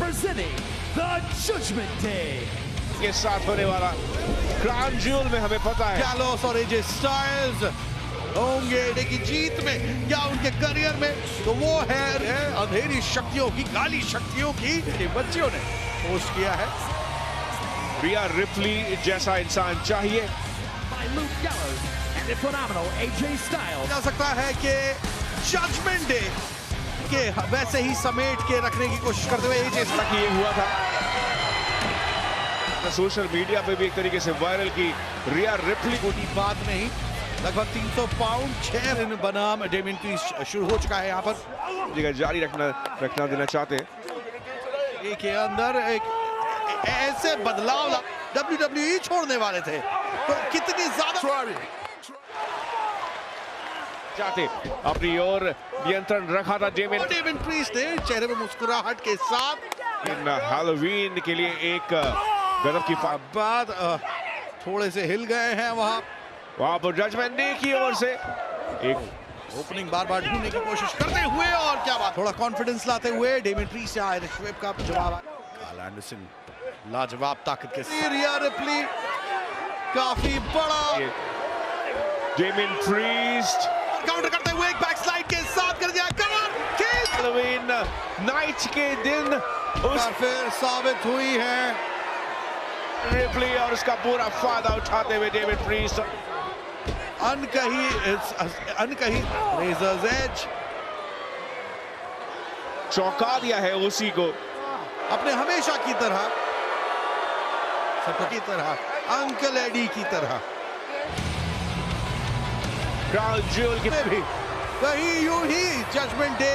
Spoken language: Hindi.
representing the Judgment Day. के साथ होने वाला क्राउन ज्यूल में हमें पता है गैलोस और एजे स्टाइल्स होंगे डे की जीत में या उनके करियर में, तो वो है अंधेरी शक्तियों की, काली शक्तियों की बच्चियों ने पोस्ट किया है। रिया रिप्ली जैसा इंसान चाहिए। By Luke Gallows and the phenomenal AJ Styles. जा सकता है कि जजमेंट डे के वैसे ही समेट के रखने की कोशिश करते हुए एजे तक ये हुआ था, सोशल मीडिया पे भी एक तरीके से वायरल की रिया रिप्ली को छोटी बात नहीं, लगभग 300 पाउंड 6 दिन बनाम डेमियन प्रीस्ट शुरू हो चुका है यहाँ पर। जगह जारी रखना देना चाहते हैं। एक के अंदर एक ऐसे बदलाव WWE छोड़ने वाले थे, तो कितनी ज्यादा चाहते अपनी ओर नियंत्रण रखा था डेमियन प्रीस्ट ने चेहरे पे मुस्कुराहट के साथ। इन हैलोवीन के लिए एक गजब की बाद थोड़े से हिल गए हैं वहां पर जजमेंट डे की ओर से एक ओपनिंग बार बार ढूंढने की कोशिश करते हुए, और क्या बात, थोड़ा कॉन्फिडेंस लाते हुए डेमियन प्रीस्ट से आयरिश वेब का जवाब। कार्ल एंडरसन लाजवाब ताकत के साथ, रिया रिप्ली काफी बड़ा, डेमियन प्रीस्ट काउंटर करते हुए एक बैकस्लाइड के साथ कर दिया कवर। हैलोवीन नाइट के दिन उस फिर साबित हुई है रिप्ली और उसका पूरा फायदा उठाते हुए डेमियन प्रीस्ट अनकही रेजर्स एज चौंका दिया है उसी को, अपने हमेशा की तरह, सबकी तरह, अंकल एडी की तरह। क्राउन ज्यूल की भी वही यूं ही जजमेंट डे